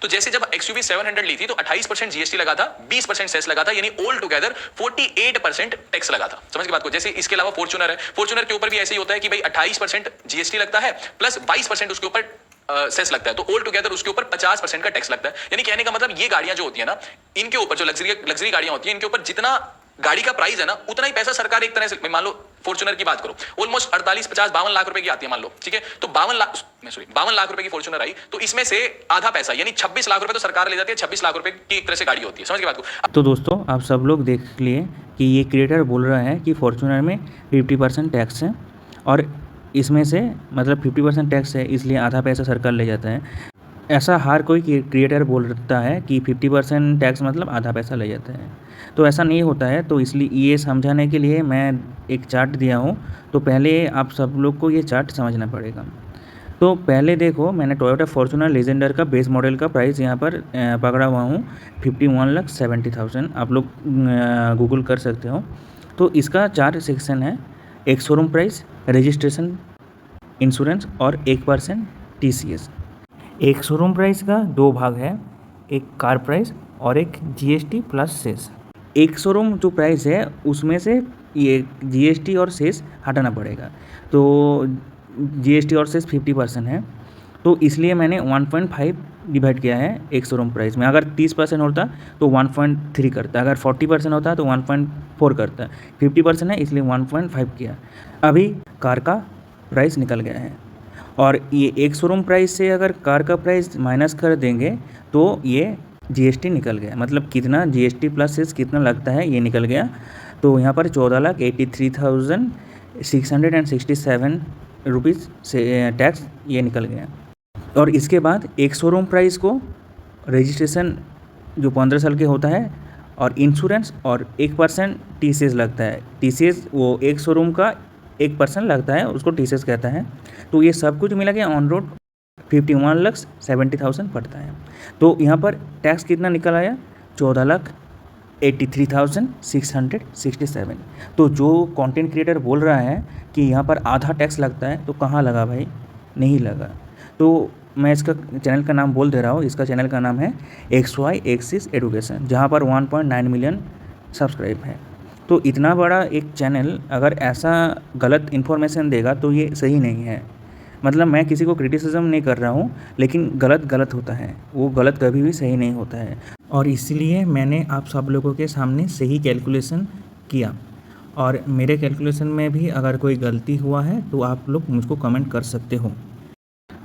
तो जैसे जब XUV 700 ली थी तो 28% जीएसटी लगा था, 20% सेस लगा था, यानी ऑल टुगेदर 48% टैक्स लगा था। समझ की बात को। जैसे इसके अलावा फॉर्च्यूनर है, फॉर्च्यूनर के ऊपर भी ऐसे ही होता है कि भाई 28% जीएसटी लगता है प्लस 22% उसके ऊपर सेस लगता है, तो ऑल टुगेदर उसके ऊपर 50% का टैक्स लगता है। यानी कहने का मतलब ये गाड़ियां जो होती है ना, इनके ऊपर जो लग्जरी गाड़ियां होती है, इनके ऊपर जितना गाड़ी का प्राइस है ना, उतना ही पैसा सरकार एक तरह से, मान लो फॉर्च्यूनर की बात करो, ऑलमोस्ट 48, 50, 52 लाख रुपए की आती है मान लो, ठीक है, तो 52 लाख रुपए की फॉर्च्यूनर आई, तो इसमें से आधा पैसा यानी 26 लाख रुपए तो सरकार ले जाती है, 26 लाख रुपए की एक तरह से गाड़ी होती है। समझ की बात को। तो दोस्तों आप सब लोग देख लिए कि ये क्रिएटर बोल रहा है कि फॉर्च्यूनर में 50% टैक्स है और इसमें से मतलब 50% टैक्स है, इसलिए आधा पैसा सरकार ले जाता है। ऐसा हर कोई क्रिएटर बोलता है कि 50% टैक्स मतलब आधा पैसा ले जाता है, तो ऐसा नहीं होता है। तो इसलिए ये समझाने के लिए मैं एक चार्ट दिया हूँ, तो पहले आप सब लोग को ये चार्ट समझना पड़ेगा। तो पहले देखो, मैंने टोयोटा फॉर्च्यूनर लेजेंडर का बेस मॉडल का प्राइस यहाँ पर पकड़ा हुआ हूँ 51,70,000। आप लोग गूगल कर सकते हो। तो इसका 4 सेक्शन है, एक शोरूम प्राइस, रजिस्ट्रेशन, इंश्योरेंस और 1% TCS। एक शोरूम प्राइस का 2 भाग है, एक कार प्राइस और एक GST प्लस सेस। एक शोरूम जो प्राइस है उसमें से ये GST और सेस हटाना पड़ेगा, तो GST और सेस 50% है, तो इसलिए मैंने 1.5 डिवाइड किया है एक शोरूम प्राइस में। अगर 30% होता तो 1.3 करता, अगर 40% होता तो 1.4 करता, 50% है इसलिए 1.5 किया। अभी कार का प्राइस निकल गया है और ये एक शोरूम प्राइस से अगर कार का प्राइस माइनस कर देंगे तो ये GST निकल गया, मतलब कितना GST प्लस सेस कितना लगता है ये निकल गया। तो यहाँ पर 14,83,667 रुपीज़ से टैक्स ये निकल गया। और इसके बाद एक शोरूम प्राइस को रजिस्ट्रेशन जो 15 साल के होता है और इंश्योरेंस और 1% TCS लगता है। TCS वो एक शोरूम का 1% लगता है, उसको TCS कहता है। तो ये सब कुछ मिला के ऑन रोड 51,70,000 पड़ता है। तो यहाँ पर टैक्स कितना निकल आया, 14,83,667। तो जो कंटेंट क्रिएटर बोल रहा है कि यहाँ पर आधा टैक्स लगता है, तो कहाँ लगा भाई, नहीं लगा। तो मैं इसका चैनल का नाम बोल दे रहा हूँ, इसका चैनल का नाम है XY एक्सिस एडुकेशन, जहाँ पर 1.9 मिलियन सब्सक्राइब है। तो इतना बड़ा एक चैनल अगर ऐसा गलत इन्फॉर्मेशन देगा तो ये सही नहीं है। मतलब मैं किसी को क्रिटिसिज्म नहीं कर रहा हूँ, लेकिन गलत होता है, वो गलत कभी भी सही नहीं होता है। और इसलिए मैंने आप सब लोगों के सामने सही कैलकुलेशन किया, और मेरे कैलकुलेशन में भी अगर कोई गलती हुआ है तो आप लोग मुझको कमेंट कर सकते हो।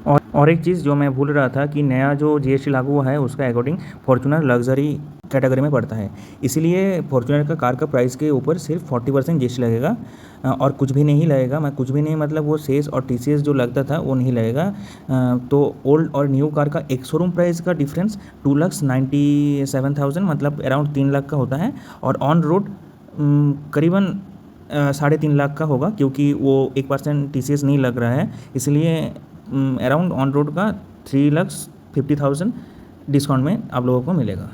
और एक चीज़ जो मैं भूल रहा था कि नया जो GST लागू हुआ है उसका अकॉर्डिंग फॉर्च्यूनर लग्जरी कैटेगरी में पड़ता है, इसीलिए फॉर्च्यूनर का कार का प्राइस के ऊपर सिर्फ 40% GST लगेगा और कुछ भी नहीं लगेगा। मैं कुछ भी नहीं मतलब वो सेस और TCS जो लगता था वो नहीं लगेगा। तो ओल्ड और न्यू कार का एक शोरूम प्राइस का डिफरेंस 2,97,000 मतलब अराउंड 3 लाख का होता है, और ऑन रोड करीबन 3.5 लाख का होगा, क्योंकि वो 1% TCS नहीं लग रहा है, इसलिए अराउंड ऑन रोड का 3,50,000 डिस्काउंट में आप लोगों को मिलेगा।